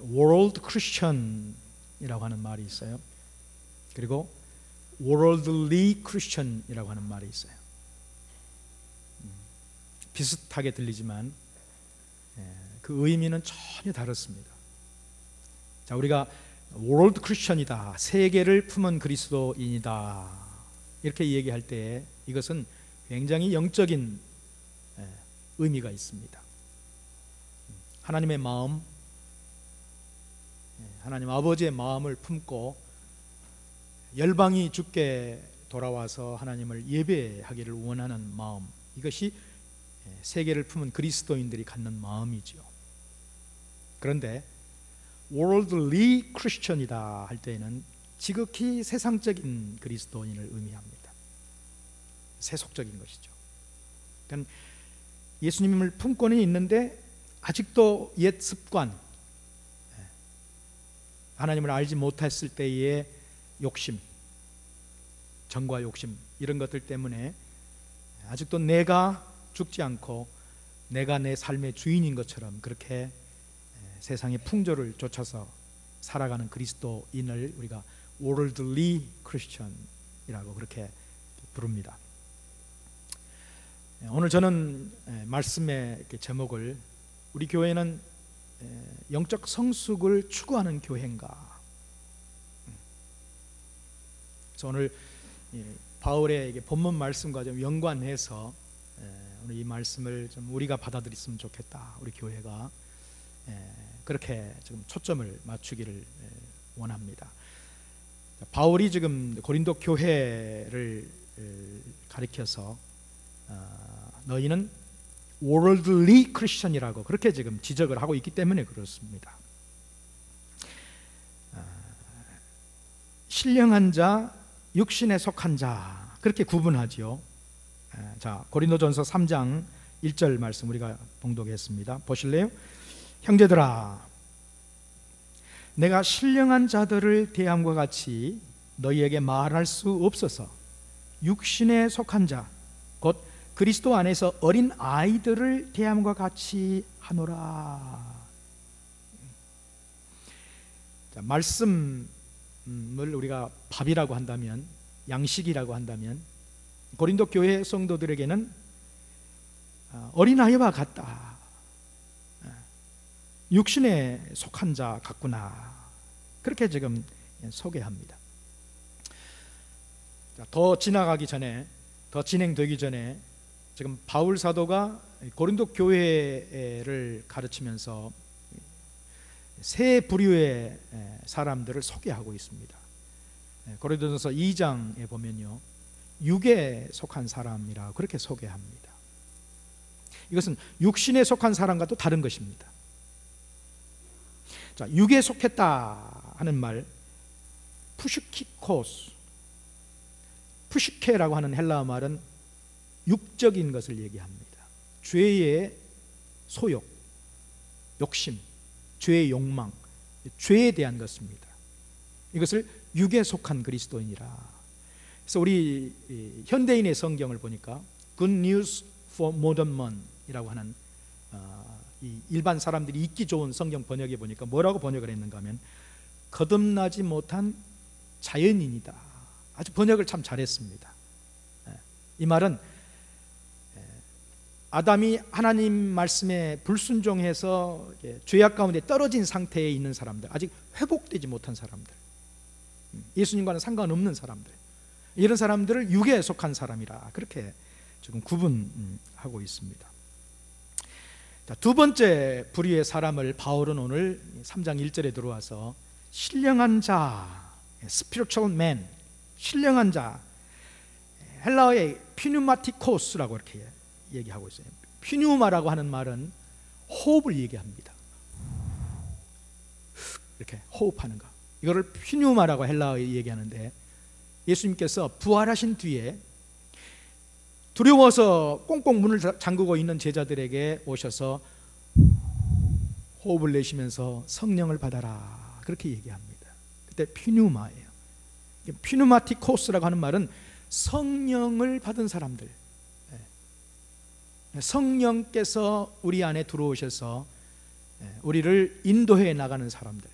world Christian이라고 하는 말이 있어요. 그리고 worldly Christian이라고 하는 말이 있어요. 비슷하게 들리지만 그 의미는 전혀 다릅니다. 자, 우리가 world Christian이다, 세계를 품은 그리스도인이다, 이렇게 얘기할 때 이것은 굉장히 영적인 의미가 있습니다. 하나님의 마음, 하나님 아버지의 마음을 품고 열방이 주께 돌아와서 하나님을 예배하기를 원하는 마음, 이것이 세계를 품은 그리스도인들이 갖는 마음이죠. 그런데 worldly Christian이다 할 때에는 지극히 세상적인 그리스도인을 의미합니다. 세속적인 것이죠. 그러니까 예수님을 품고는 있는데 아직도 옛 습관, 하나님을 알지 못했을 때의 욕심, 정과 욕심, 이런 것들 때문에 아직도 내가 죽지 않고 내가 내 삶의 주인인 것처럼 그렇게 세상의 풍조를 쫓아서 살아가는 그리스도인을 우리가 worldly Christian이라고 그렇게 부릅니다. 오늘 저는 말씀의 제목을 우리 교회는 영적 성숙을 추구하는 교회인가? 그래서 오늘 바울의 본문 말씀과 좀 연관해서 오늘 이 말씀을 좀 우리가 받아들였으면 좋겠다. 우리 교회가 그렇게 지금 초점을 맞추기를 원합니다. 바울이 지금 고린도 교회를 가리켜서 너희는 worldly Christian이라고 그렇게 지금 지적을 하고 있기 때문에 그렇습니다. 신령한 자, 육신에 속한 자, 그렇게 구분하지요. 자, 고린도전서 3장 1절 말씀 우리가 봉독했습니다. 보실래요? 형제들아, 내가 신령한 자들을 대함과 같이 너희에게 말할 수 없어서 육신에 속한 자, 곧 그리스도 안에서 어린 아이들을 대함과 같이 하노라. 자, 말씀을 우리가 밥이라고 한다면, 양식이라고 한다면 고린도 교회 성도들에게는 어린아이와 같다, 육신에 속한 자 같구나, 그렇게 지금 소개합니다. 자, 더 지나가기 전에, 더 진행되기 전에 지금 바울 사도가 고린도 교회를 가르치면서 세 부류의 사람들을 소개하고 있습니다. 고린도전서 2장에 보면요, 육에 속한 사람이라 그렇게 소개합니다. 이것은 육신에 속한 사람과 또 다른 것입니다. 자, 육에 속했다 하는 말, 푸슈키코스, 푸슈케라고 하는 헬라어 말은 육적인 것을 얘기합니다. 죄의 소욕, 욕심, 죄의 욕망, 죄에 대한 것입니다. 이것을 육에 속한 그리스도인이라. 그래서 우리 현대인의 성경을 보니까 Good News for Modern Man이라고 하는 이 일반 사람들이 읽기 좋은 성경 번역에 보니까 뭐라고 번역을 했는가 하면 거듭나지 못한 자연인이다. 아주 번역을 참 잘했습니다. 이 말은 아담이 하나님 말씀에 불순종해서 죄악 가운데 떨어진 상태에 있는 사람들, 아직 회복되지 못한 사람들, 예수님과는 상관없는 사람들, 이런 사람들을 육에 속한 사람이라 그렇게 지금 구분하고 있습니다. 자, 두 번째 부류의 사람을 바울은 오늘 3장 1절에 들어와서 신령한 자, spiritual man, 신령한 자, 헬라어의 피누마티코스라고 이렇게 얘기하고 있어요. 피누마라고 하는 말은 호흡을 얘기합니다. 이렇게 호흡하는 거, 이거를 피누마라고 헬라어에 얘기하는데, 예수님께서 부활하신 뒤에 두려워서 꽁꽁 문을 잠그고 있는 제자들에게 오셔서 호흡을 내쉬면서 성령을 받아라 그렇게 얘기합니다. 그때 피누마예요. 피누마티코스라고 하는 말은 성령을 받은 사람들, 성령께서 우리 안에 들어오셔서 우리를 인도해 나가는 사람들.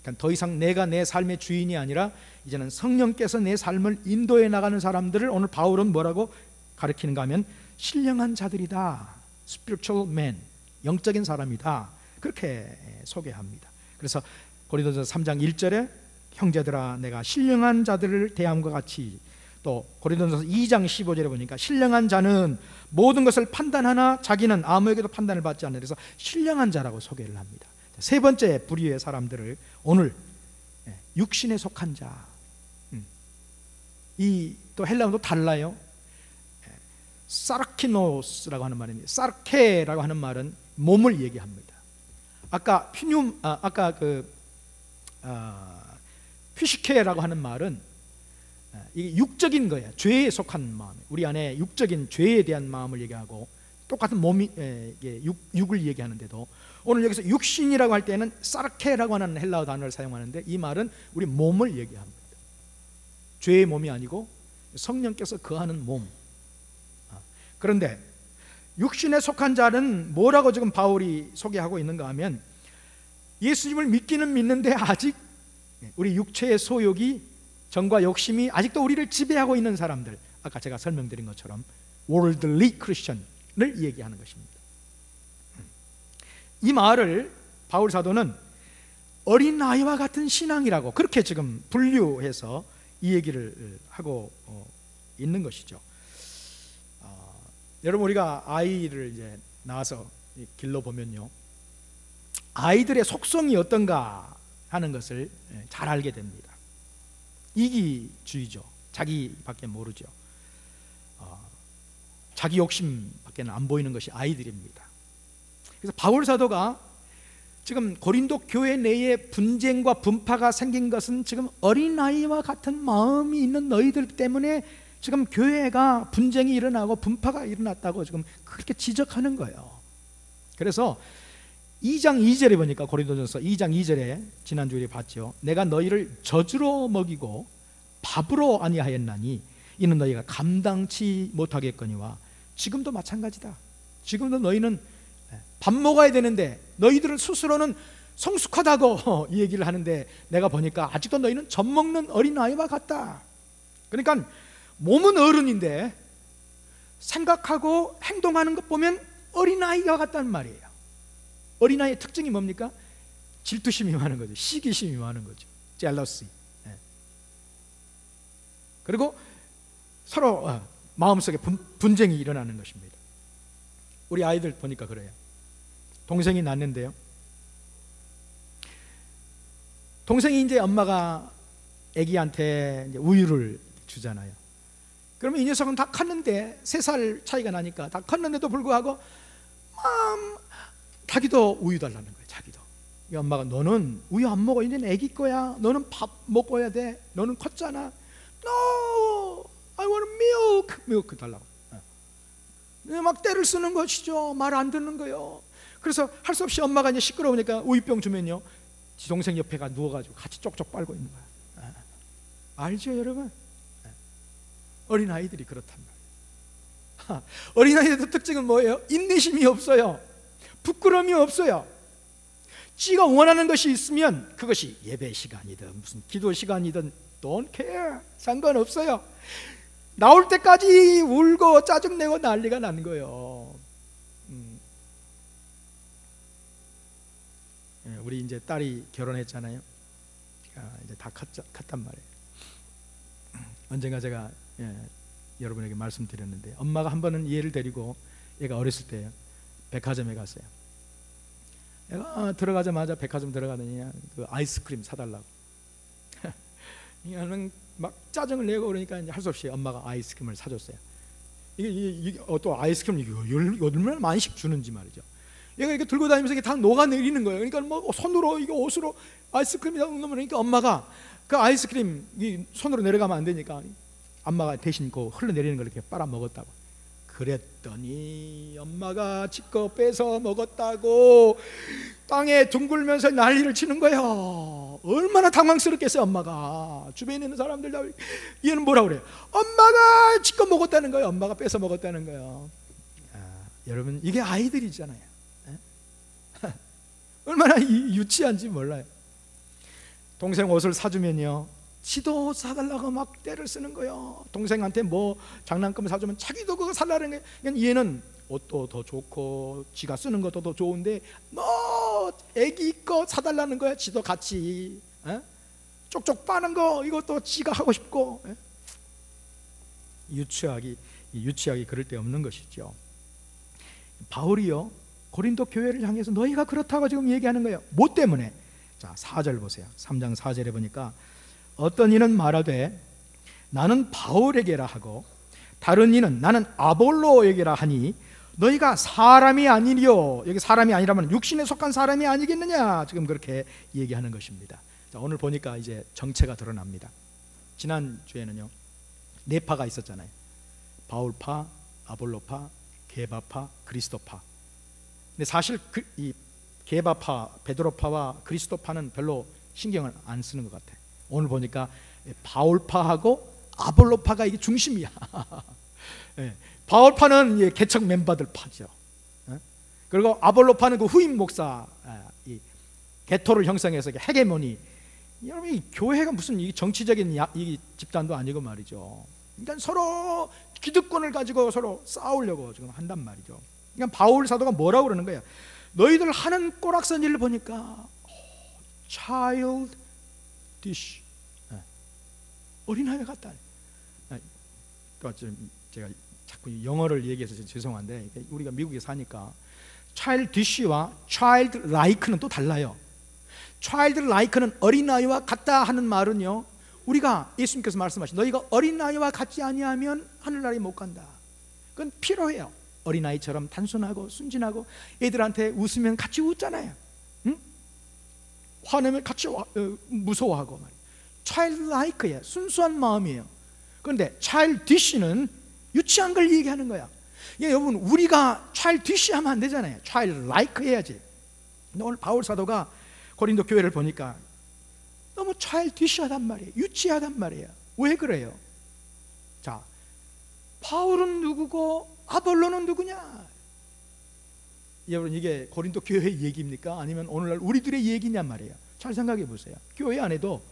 그러니까 더 이상 내가 내 삶의 주인이 아니라 이제는 성령께서 내 삶을 인도해 나가는 사람들을 오늘 바울은 뭐라고 가르치는가 하면 신령한 자들이다. spiritual man, 영적인 사람이다. 그렇게 소개합니다. 그래서 고린도전서 3장 1절에 형제들아 내가 신령한 자들을 대함과 같이, 또 고린도전서 2장 15절에 보니까 신령한 자는 모든 것을 판단하나 자기는 아무에게도 판단을 받지 않는, 그래서 신령한 자라고 소개를 합니다. 세 번째 부류의 사람들을 오늘 육신에 속한 자, 이 또 헬라어도 달라요. 사르키노스라고 하는 말입니다. 사르케라고 하는 말은 몸을 얘기합니다. 아까 피시케라고 하는 말은 이게 육적인 거예요. 죄에 속한 마음, 우리 안에 육적인 죄에 대한 마음을 얘기하고, 똑같은 몸이 육을 얘기하는데도 오늘 여기서 육신이라고 할 때는 사르케라고 하는 헬라어 단어를 사용하는데, 이 말은 우리 몸을 얘기합니다. 죄의 몸이 아니고 성령께서 거하는 몸. 그런데 육신에 속한 자는 뭐라고 지금 바울이 소개하고 있는가 하면, 예수님을 믿기는 믿는데 아직 우리 육체의 소욕이, 정과 욕심이 아직도 우리를 지배하고 있는 사람들, 아까 제가 설명드린 것처럼 worldly Christian을 얘기하는 것입니다. 이 말을 바울 사도는 어린아이와 같은 신앙이라고 그렇게 지금 분류해서 이 얘기를 하고 있는 것이죠. 여러분, 우리가 아이를 이제 낳아서 길러 보면요, 아이들의 속성이 어떤가 하는 것을 잘 알게 됩니다. 이기주의죠. 자기밖에 모르죠. 자기 욕심밖에는 안 보이는 것이 아이들입니다. 그래서 바울 사도가 지금 고린도 교회 내에 분쟁과 분파가 생긴 것은 지금 어린아이와 같은 마음이 있는 너희들 때문에 지금 교회가 분쟁이 일어나고 분파가 일어났다고 지금 그렇게 지적하는 거예요. 그래서 2장 2절에 보니까, 고린도전서 2장 2절에 지난주에 봤죠. 내가 너희를 젖으로 먹이고 밥으로 아니하였나니 이는 너희가 감당치 못하겠거니와. 지금도 마찬가지다. 지금도 너희는 밥 먹어야 되는데 너희들은 스스로는 성숙하다고 이 얘기를 하는데, 내가 보니까 아직도 너희는 젖 먹는 어린아이와 같다. 그러니까 몸은 어른인데 생각하고 행동하는 것 보면 어린아이와 같다는 말이에요. 어린아이의 특징이 뭡니까? 질투심이 많은 거죠. 시기심이 많은 거죠. jealousy. 그리고 서로 마음속에 분쟁이 일어나는 것입니다. 우리 아이들 보니까 그래요. 동생이 낳는데요, 동생이 이제 엄마가 아기한테 이제 우유를 주잖아요. 그러면 이 녀석은 다 컸는데, 3살 차이가 나니까 다 컸는데도 불구하고 자기도 우유 달라는 거예요. 자기도. 이 엄마가 너는 우유 안 먹어, 이제는 아기 거야, 너는 밥 먹어야 돼, 너는 컸잖아. No, I want milk 달라고. 막 때를 쓰는 것이죠. 말 안 듣는 거예요. 그래서 할 수 없이 엄마가 이제 시끄러우니까 우유병 주면요, 지 동생 옆에가 누워가지고 같이 쪽쪽 빨고 있는 거야. 알죠, 여러분? 어린아이들이 그렇단 말이에요. 어린아이들의 특징은 뭐예요? 인내심이 없어요. 부끄러움이 없어요. 지가 원하는 것이 있으면 그것이 예배 시간이든 무슨 기도 시간이든 don't care, 상관없어요. 나올 때까지 울고 짜증내고 난리가 나는 거예요. 우리 이제 딸이 결혼했잖아요. 이제 다 컸단 말이에요. 언젠가 제가 여러분에게 말씀드렸는데, 엄마가 한 번은 얘를 데리고, 얘가 어렸을 때 백화점에 갔어요. 얘가 들어가자마자 백화점 들어가더니 그 아이스크림 사달라고. 이거는 막 짜증을 내고 그러니까 이제 할 수 없이 엄마가 아이스크림을 사줬어요. 이게 또 아이스크림 얼마나 많이씩 주는지 말이죠. 얘가 이렇게 들고 다니면서 이게 다 녹아내리는 거예요. 그러니까 뭐 손으로, 이거 옷으로 아이스크림이 넣으니까 엄마가 그 아이스크림 손으로 내려가면 안 되니까 엄마가 대신 그 흘러내리는 걸 이렇게 빨아 먹었다고. 그랬더니 엄마가 지껏 뺏어 먹었다고 땅에 둥글면서 난리를 치는 거예요. 얼마나 당황스럽겠어요. 엄마가. 주변에 있는 사람들 다, 얘는 뭐라 그래요? 엄마가 지껏 먹었다는 거예요. 엄마가 뺏어 먹었다는 거예요. 여러분, 이게 아이들이잖아요. 얼마나 유치한지 몰라요. 동생 옷을 사주면요, 지도 사달라고 막 떼를 쓰는 거예요. 동생한테 뭐 장난감 사주면 자기도 그거 살라는 거예요. 그러니까 얘는 옷도 더 좋고 지가 쓰는 것도 더 좋은데 뭐 애기 거 사달라는 거야. 지도 같이 쪽쪽 빠는 거 이것도 지가 하고 싶고. 유치하기 그럴 데 없는 것이죠. 바울이요, 고린도 교회를 향해서 너희가 그렇다고 지금 얘기하는 거예요. 뭐 때문에? 자, 4절 보세요. 3장 4절에 보니까 어떤 이는 말하되 나는 바울에게라 하고 다른 이는 나는 아볼로에게라 하니 너희가 사람이 아니리요. 여기 사람이 아니라면 육신에 속한 사람이 아니겠느냐, 지금 그렇게 얘기하는 것입니다. 자, 오늘 보니까 이제 정체가 드러납니다. 지난주에는요, 네 파가 있었잖아요. 바울파, 아볼로파, 게바파, 그리스도파. 근데 사실 이 게바파, 베드로파와 그리스도파는 별로 신경을 안 쓰는 것 같아요. 오늘 보니까 바울파하고 아볼로파가 이게 중심이야. 바울파는 개척 멤버들 파죠. 그리고 아볼로파는 그 후임 목사, 이 개토를 형성해서 헤게모니. 여러분, 이 교회가 무슨 이 정치적인 이 집단도 아니고 말이죠. 그러니까 서로 기득권을 가지고 서로 싸우려고 지금 한단 말이죠. 그러니까 바울 사도가 뭐라고 그러는 거야? 너희들 하는 꼬락선 일을 보니까 child dish, 어린아이 같다. 제가 자꾸 영어를 얘기해서 죄송한데, 우리가 미국에 사니까 child dish와 child like는 또 달라요. child like는 어린아이와 같다 하는 말은요, 우리가 예수님께서 말씀하신 너희가 어린아이와 같지 아니하면 하늘나라에 못 간다. 그건 필요해요. 어린아이처럼 단순하고 순진하고 애들한테 웃으면 같이 웃잖아요. 응? 화내면 같이 무서워하고 말이에요. childlike예요. 순수한 마음이에요. 그런데 childish는 유치한 걸 얘기하는 거야. 여러분, 우리가 childish 하면 안 되잖아요. childlike 해야지. 근데 오늘 바울 사도가 고린도 교회를 보니까 너무 childish하단 말이에요. 유치하단 말이에요. 왜 그래요? 자, 바울은 누구고 아볼로는 누구냐? 여러분, 이게 고린도 교회의 얘기입니까? 아니면 오늘날 우리들의 얘기냔 말이에요. 잘 생각해 보세요. 교회 안에도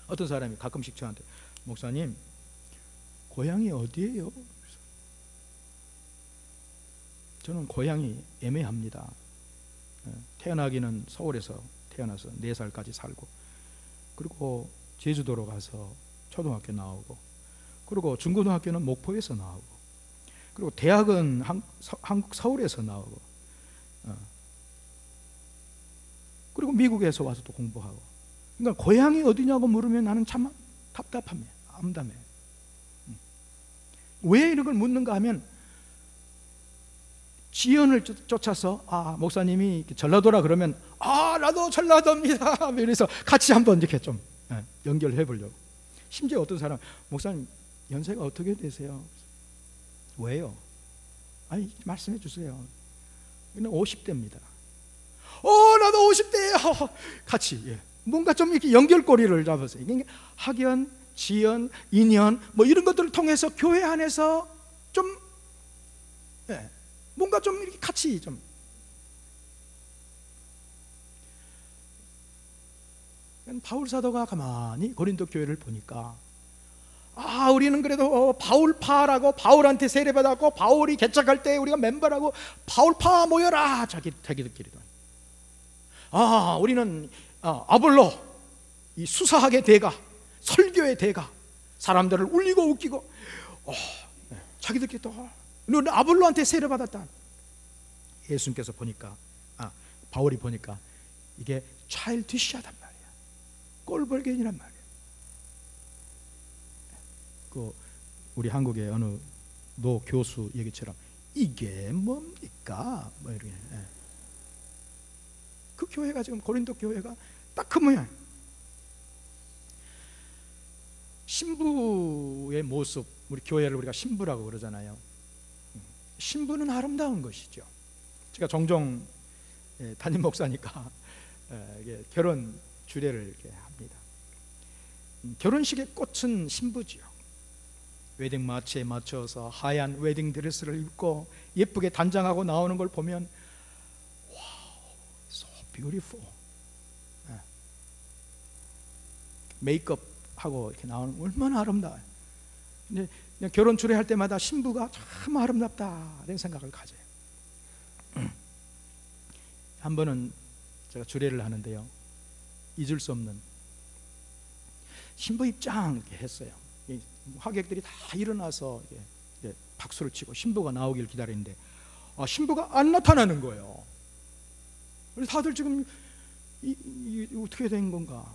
어떤 사람이 가끔씩 저한테, 목사님, 고향이 어디예요? 저는 고향이 애매합니다. 태어나기는 서울에서 태어나서 4살까지 살고, 그리고 제주도로 가서 초등학교 나오고, 그리고 중고등학교는 목포에서 나오고, 그리고 대학은 한국 서울에서 나오고, 그리고 미국에서 와서 또 공부하고. 그러니까 고향이 어디냐고 물으면 나는 참 답답합니다. 암담해. 왜 이런 걸 묻는가 하면, 지연을 쫓아서 목사님이 전라도라 그러면 나도 전라도입니다. 이래서 같이 한번 이렇게 좀 연결해 보려고. 심지어 어떤 사람, 목사님 연세가 어떻게 되세요? 왜요? 아니, 말씀해 주세요. 저는 50대입니다. 나도 50대예요. 같이 뭔가 좀 이렇게 연결고리를 잡으세요. 학연, 지연, 인연 뭐 이런 것들을 통해서 교회 안에서 좀 뭔가 좀 이렇게 같이 좀. 바울 사도가 가만히 고린도 교회를 보니까 우리는 그래도 바울파라고 바울한테 세례받았고 바울이 개척할 때 우리가 멤버라고 바울파 모여라, 자기들끼리도. 우리는 아볼로, 이 수사학의 대가, 설교의 대가, 사람들을 울리고 웃기고, 자기들끼리 또 너는 아볼로한테 세례받았다. 예수님께서 보니까, 바울이 보니까 이게 차일드시하단 말이야. 꼴벌견이란 말이야. 우리 한국의 어느 노 교수 얘기처럼 이게 뭡니까? 뭐 이렇게. 그 교회가 지금 고린도 교회가 딱 그 모양. 신부의 모습, 우리 교회를 우리가 신부라고 그러잖아요. 신부는 아름다운 것이죠. 제가 종종 담임 목사니까 결혼 주례를 이렇게 합니다. 결혼식의 꽃은 신부지요. 웨딩 마치에 맞춰서 하얀 웨딩 드레스를 입고 예쁘게 단장하고 나오는 걸 보면 와우, so beautiful. 메이크업 하고 이렇게 나오는 얼마나 아름다워요. 근데 그냥 결혼 주례할 때마다 신부가 참 아름답다 이런 생각을 가져요. 한 번은 제가 주례를 하는데요, 잊을 수 없는 신부 입장 이렇게 했어요. 하객들이 다 일어나서 이제 박수를 치고 신부가 나오길 기다리는데 신부가 안 나타나는 거예요. 그래서 다들 지금 이 어떻게 된 건가?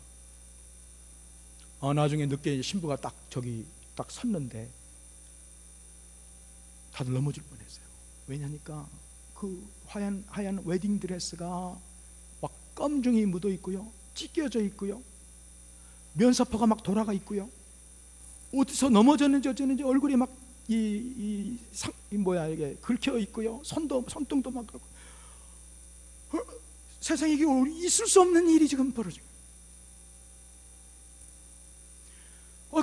나중에 늦게 신부가 딱 저기 딱 섰는데 다들 넘어질 뻔했어요. 왜냐니까 그 하얀 웨딩 드레스가 막 검증이 묻어 있고요, 찢겨져 있고요, 면사포가 막 돌아가 있고요, 어디서 넘어졌는지 어쩌는지 얼굴이 막 이게 긁혀 있고요, 손등도 막 세상에 이게 있을 수 없는 일이 지금 벌어지고.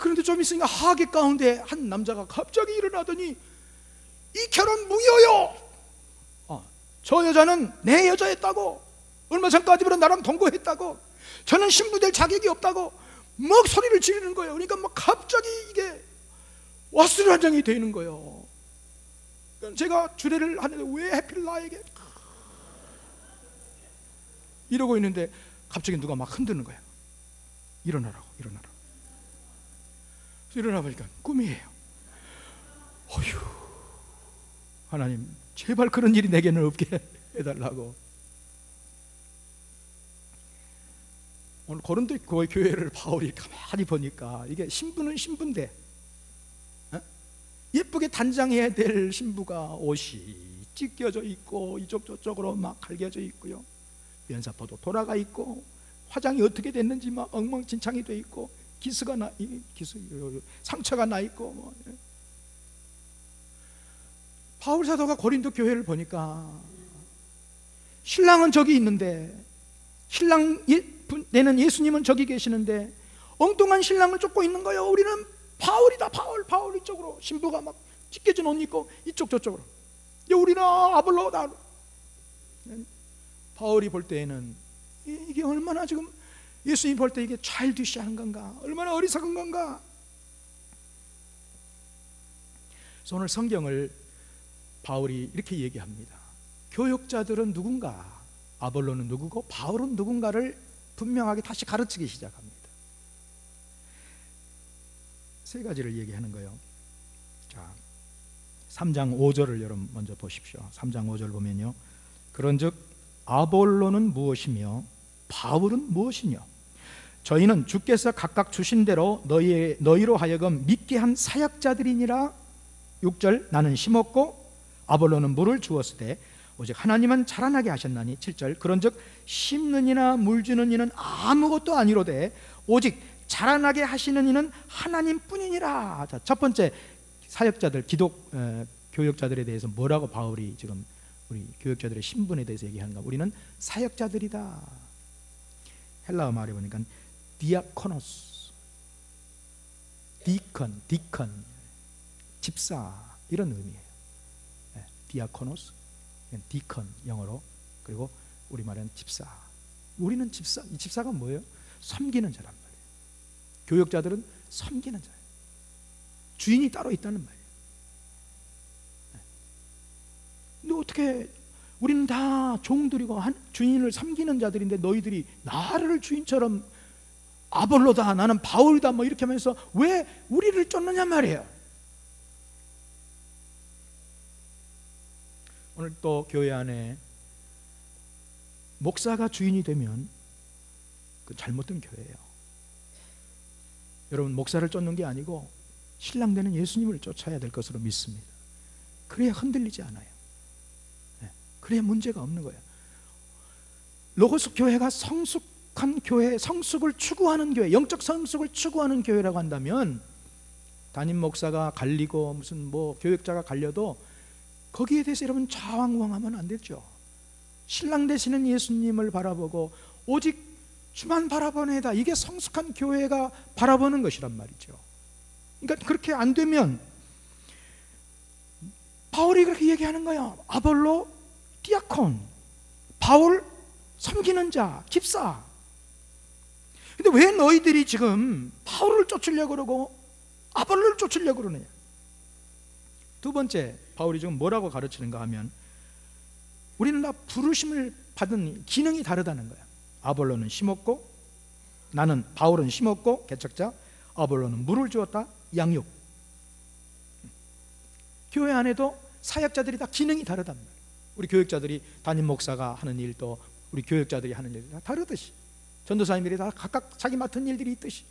그런데 좀 있으니까 하객 가운데 한 남자가 갑자기 일어나더니 이 결혼 무효요. 저 여자는 내 여자였다고, 얼마 전까지는 나랑 동거했다고, 저는 신부 될 자격이 없다고 막 소리를 지르는 거예요. 그러니까 막 갑자기 이게 와스란장이 되는 거예요. 제가 주례를 하는데 왜 하필 나에게 이러고 있는데 갑자기 누가 막 흔드는 거예요. 일어나라고. 일어나 보니까 꿈이에요. 어휴, 하나님 제발 그런 일이 내게는 없게 해달라고. 오늘 고린도 교회를 바울이 가만히 보니까 이게 신부는 신부인데 예쁘게 단장해야 될 신부가 옷이 찢겨져 있고 이쪽 저쪽으로 막 갈겨져 있고요, 면사포도 돌아가 있고 화장이 어떻게 됐는지 막 엉망진창이 돼 있고 상처가 나 있고 바울 사도가 고린도 교회를 보니까 신랑은 저기 있는데, 신랑 내는 예수님은 저기 계시는데 엉뚱한 신랑을 쫓고 있는 거예요. 우리는 바울이다, 바울 이쪽으로, 신부가 막 찢겨진 옷 입고 이쪽 저쪽으로, 우리는 아볼로다. 바울이 볼 때에는 이게 얼마나 지금 예수님 볼 때 이게 차일드시한 건가, 얼마나 어리석은 건가. 그래서 오늘 성경을 바울이 이렇게 얘기합니다. 교역자들은 누군가, 아볼로는 누구고 바울은 누군가를 분명하게 다시 가르치기 시작합니다. 세 가지를 얘기하는 거예요. 자, 3장 5절을 여러분 먼저 보십시오. 3장 5절 보면요, 그런즉 아볼로는 무엇이며 바울은 무엇이냐? 저희는 주께서 각각 주신 대로 너희로 하여금 믿게 한 사역자들이니라. 6절, 나는 심었고 아볼로는 물을 주었으되 오직 하나님은 자라나게 하셨나니. 7절, 그런즉 심는 이나 물 주는 이는 아무것도 아니로되 오직 자라나게 하시는 이는 하나님뿐이니라. 자, 첫 번째 사역자들, 교역자들에 대해서 뭐라고 바울이 지금 우리 교역자들의 신분에 대해서 얘기하는가? 우리는 사역자들이다. 헬라어 말해 보니까 디아코노스, 디컨, 집사 이런 의미예요. 디아코노스, 디컨 영어로, 그리고 우리말은 집사. 우리는 집사, 이 집사가 뭐예요? 섬기는 자란 말이에요. 교역자들은 섬기는 자예요. 주인이 따로 있다는 말이에요. 근데 어떻게 우리는 다 종들이고 주인을 섬기는 자들인데 너희들이 나를 주인처럼 아볼로다, 나는 바울이다 뭐 이렇게 하면서 왜 우리를 쫓느냐 말이에요. 오늘 또 교회 안에 목사가 주인이 되면 그 잘못된 교회예요. 여러분, 목사를 쫓는 게 아니고 신랑 되는 예수님을 쫓아야 될 것으로 믿습니다. 그래야 흔들리지 않아요. 그래야 문제가 없는 거예요. 로고스 교회가 성숙한 교회, 성숙을 추구하는 교회, 영적 성숙을 추구하는 교회라고 한다면 담임 목사가 갈리고 무슨 뭐 교역자가 갈려도 거기에 대해서 여러분 좌왕우왕하면 안 되죠. 신랑 되시는 예수님을 바라보고 오직 주만 바라보내다, 이게 성숙한 교회가 바라보는 것이란 말이죠. 그러니까 그렇게 안 되면 바울이 그렇게 얘기하는 거야. 아볼로 디아콘, 바울 섬기는 자, 집사. 근데 왜 너희들이 지금 바울을 쫓으려고 그러고 아볼로를 쫓으려고 그러느냐? 두 번째, 바울이 지금 뭐라고 가르치는가 하면, 우리는 다 부르심을 받은 기능이 다르다는 거야. 아볼로는 심었고, 바울은 심었고 개척자, 아볼로는 물을 주었다, 양육. 교회 안에도 사역자들이 다 기능이 다르단 말이야. 우리 교육자들이 담임 목사가 하는 일도 우리 교육자들이 하는 일도 다 다르듯이, 전도사님들이 다 각각 자기 맡은 일들이 있듯이,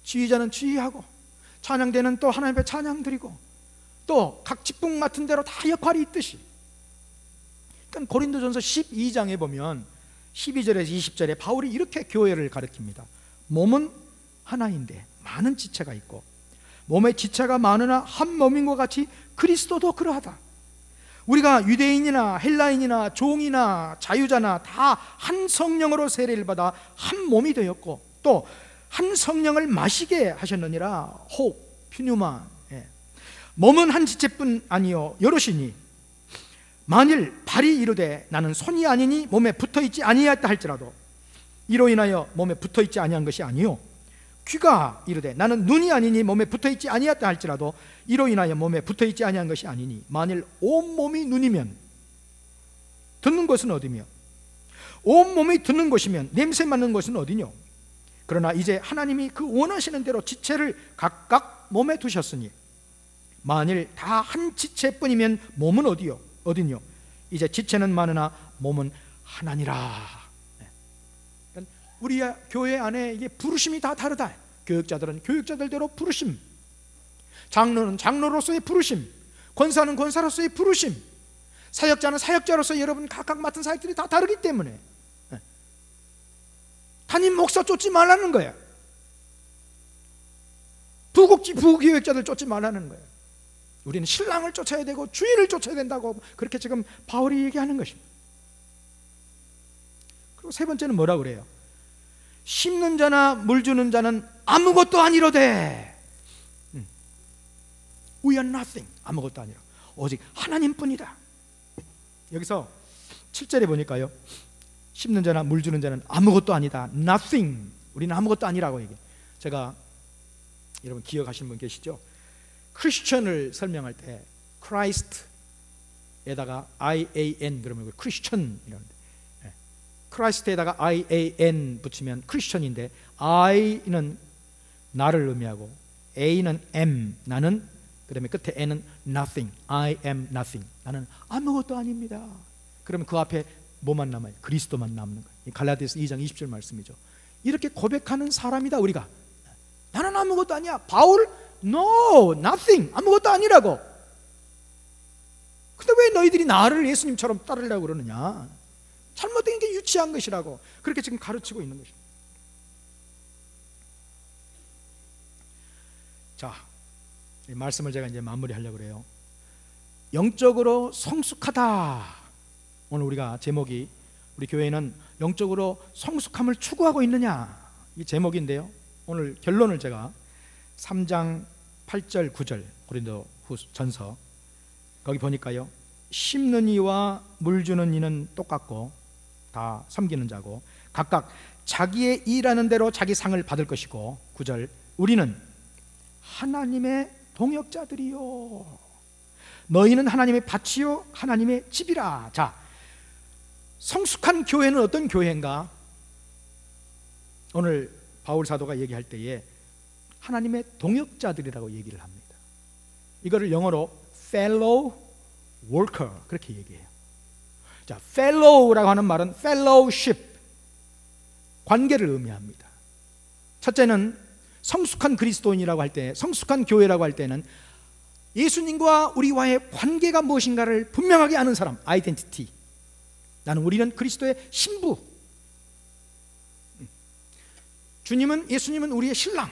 지휘자는 지휘하고, 찬양대는 또 하나님 앞에 찬양 드리고, 또 각 직분 맡은 대로 다 역할이 있듯이. 그러니까 고린도전서 12장에 보면 12절에서 20절에 바울이 이렇게 교회를 가르칩니다. 몸은 하나인데 많은 지체가 있고, 몸의 지체가 많으나 한 몸인 것 같이 그리스도도 그러하다. 우리가 유대인이나 헬라인이나 종이나 자유자나 다 한 성령으로 세례를 받아 한 몸이 되었고, 또 한 성령을 마시게 하셨느니라. 혹 퓨뉴마. 몸은 한 지체뿐 아니요 여럿이니, 만일 발이 이르되 나는 손이 아니니 몸에 붙어있지 아니하였다 할지라도 이로 인하여 몸에 붙어있지 아니한 것이 아니요, 귀가 이르되 나는 눈이 아니니 몸에 붙어있지 아니하였다 할지라도 이로 인하여 몸에 붙어있지 아니한 것이 아니니, 만일 온몸이 눈이면 듣는 것은 어디며 온몸이 듣는 것이면 냄새 맡는 것은 어디뇨? 그러나 이제 하나님이 그 원하시는 대로 지체를 각각 몸에 두셨으니, 만일 다 한 지체뿐이면 몸은 어디뇨? 이제 지체는 많으나 몸은 하나니라. 그러니까 우리 교회 안에 이게 부르심이 다 다르다. 교육자들은 교육자들대로 부르심, 장로는 장로로서의 부르심, 권사는 권사로서의 부르심, 사역자는 사역자로서 여러분 각각 맡은 사역들이 다 다르기 때문에 담임 목사 쫓지 말라는 거야. 부교육자들 쫓지 말라는 거야. 우리는 신랑을 쫓아야 되고 주인을 쫓아야 된다고, 그렇게 지금 바울이 얘기하는 것입니다. 그리고 세 번째는 뭐라고 그래요? 심는 자나 물 주는 자는 아무것도 아니로되. We are nothing. 아무것도 아니라 오직 하나님뿐이다. 여기서 7절에 보니까요, 심는 자나 물 주는 자는 아무것도 아니다. Nothing. 우리는 아무것도 아니라고 얘기해요. 제가, 여러분 기억하시는 분 계시죠? 크리스천을 설명할 때 크라이스트에다가 IAN 그러면 크리스천이라는데, 크라이스트에다가 IAN 붙이면 크리스천인데, I는 나를 의미하고 A는 am, 나는, 그 다음에 끝에 N은 nothing, I am nothing, 나는 아무것도 아닙니다. 그러면 그 앞에 뭐만 남아요? 그리스도만 남는 거예요. 갈라디아서 2장 20절 말씀이죠. 이렇게 고백하는 사람이다 우리가. 나는 아무것도 아니야. 바울 No, nothing. 아무것도 아니라고. 근데 왜 너희들이 나를 예수님처럼 따르려고 그러느냐? 잘못된 게 유치한 것이라고 그렇게 지금 가르치고 있는 것입니다. 자, 이 말씀을 제가 이제 마무리하려고 그래요. 영적으로 성숙하다. 오늘 우리가 제목이, 우리 교회는 영적으로 성숙함을 추구하고 있느냐, 이 제목인데요, 오늘 결론을 제가 3장 8절 9절 고린도전서 거기 보니까요, 심는 이와 물 주는 이는 똑같고 다 섬기는 자고 각각 자기의 일하는 대로 자기 상을 받을 것이고, 9절 우리는 하나님의 동역자들이요 너희는 하나님의 밭이요 하나님의 집이라. 자, 성숙한 교회는 어떤 교회인가? 오늘 바울 사도가 얘기할 때에 하나님의 동역자들이라고 얘기를 합니다. 이거를 영어로 fellow worker 그렇게 얘기해요. 자, fellow라고 하는 말은 fellowship, 관계를 의미합니다. 첫째는 성숙한 그리스도인이라고 할 때, 성숙한 교회라고 할 때는 예수님과 우리와의 관계가 무엇인가를 분명하게 아는 사람, 아이덴티티. 우리는 그리스도의 신부, 예수님은 우리의 신랑.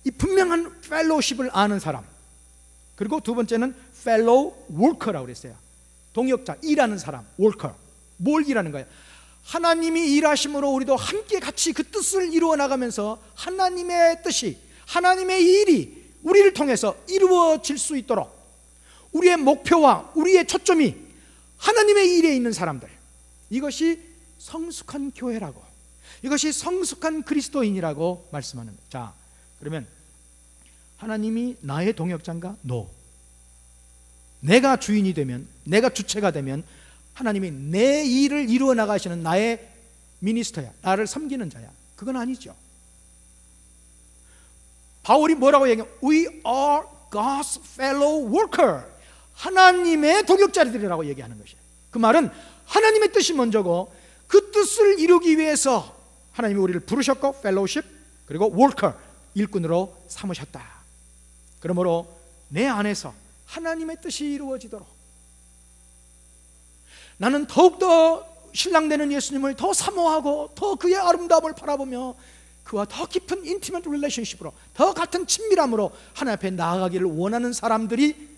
이 분명한 펠로우십을 아는 사람. 그리고 두 번째는 fellow worker라고 그랬어요. 동역자, 일하는 사람, worker. 뭘 일하는 거예요? 하나님이 일하심으로 우리도 함께 같이 그 뜻을 이루어 나가면서 하나님의 뜻이, 하나님의 일이 우리를 통해서 이루어질 수 있도록 우리의 목표와 우리의 초점이 하나님의 일에 있는 사람들, 이것이 성숙한 교회라고, 이것이 성숙한 그리스도인이라고 말씀하는 거예요. 자, 그러면 하나님이 나의 동역자인가? No. 내가 주인이 되면, 내가 주체가 되면 하나님이 내 일을 이루어 나가시는 나의 미니스터야, 나를 섬기는 자야. 그건 아니죠. 바울이 뭐라고 얘기해요? We are God's fellow worker. 하나님의 동역자들이라고 얘기하는 것이에요. 그 말은 하나님의 뜻이 먼저고, 그 뜻을 이루기 위해서 하나님이 우리를 부르셨고 fellowship, 그리고 worker, 일꾼으로 삼으셨다. 그러므로 내 안에서 하나님의 뜻이 이루어지도록 나는 더욱더 신랑되는 예수님을 더 사모하고 더 그의 아름다움을 바라보며 그와 더 깊은 인티메이트 릴레이션십으로, 더 같은 친밀함으로 하나님 앞에 나아가기를 원하는 사람들이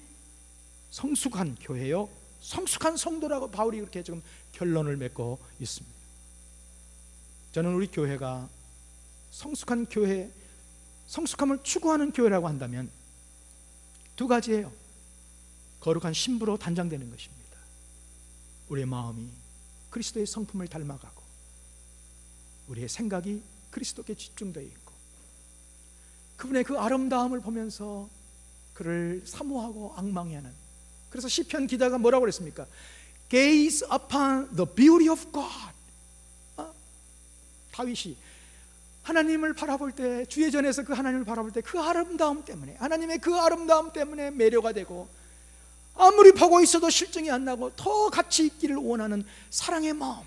성숙한 교회요, 성숙한 성도라고 바울이 그렇게 지금 결론을 맺고 있습니다. 저는 우리 교회가 성숙한 교회, 성숙함을 추구하는 교회라고 한다면 두 가지예요. 거룩한 신부로 단장되는 것입니다. 우리의 마음이 그리스도의 성품을 닮아가고, 우리의 생각이 그리스도께 집중되어 있고, 그분의 그 아름다움을 보면서 그를 사모하고 앙망해하는. 그래서 시편 기자가 뭐라고 그랬습니까? Gaze upon the beauty of God. 다윗이 하나님을 바라볼 때, 주의 전에서 그 하나님을 바라볼 때 그 아름다움 때문에, 하나님의 그 아름다움 때문에 매료가 되고, 아무리 보고 있어도 실증이 안 나고 더 같이 있기를 원하는 사랑의 마음,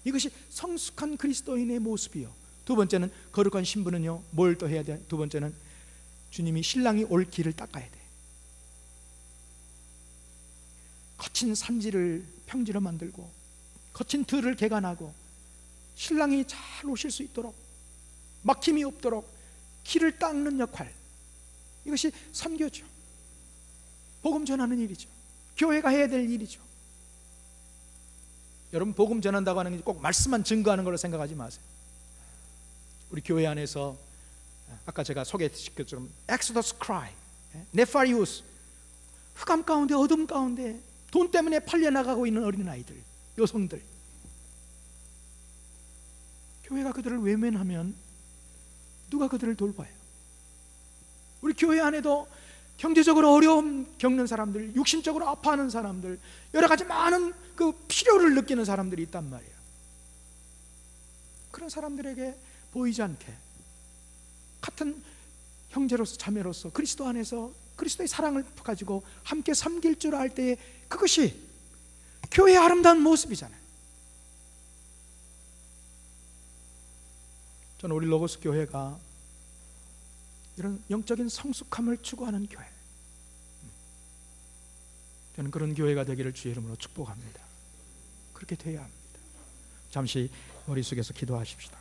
이것이 성숙한 그리스도인의 모습이요. 두 번째는 거룩한 신부는요, 뭘 또 해야 돼? 두 번째는 주님이 신랑이 올 길을 닦아야 돼. 거친 산지를 평지로 만들고 거친 들을 개간하고 신랑이 잘 오실 수 있도록, 막힘이 없도록 길을 닦는 역할, 이것이 선교죠. 복음 전하는 일이죠. 교회가 해야 될 일이죠. 여러분, 복음 전한다고 하는 게 꼭 말씀만 증거하는 걸로 생각하지 마세요. 우리 교회 안에서 아까 제가 소개시켰던 것처럼 엑소더스 크라이, 네파리우스, 흑암 가운데 어둠 가운데 돈 때문에 팔려나가고 있는 어린아이들, 여성들, 교회가 그들을 외면하면 누가 그들을 돌봐요? 우리 교회 안에도 경제적으로 어려움 겪는 사람들, 육신적으로 아파하는 사람들, 여러 가지 많은 그 필요를 느끼는 사람들이 있단 말이에요. 그런 사람들에게 보이지 않게 같은 형제로서 자매로서 그리스도 안에서 그리스도의 사랑을 가지고 함께 섬길 줄 알 때에 그것이 교회의 아름다운 모습이잖아요. 저는 우리 로고스 교회가 이런 영적인 성숙함을 추구하는 교회, 저는 그런 교회가 되기를 주의 이름으로 축복합니다. 그렇게 되어야 합니다. 잠시 머릿속에서 기도하십시다.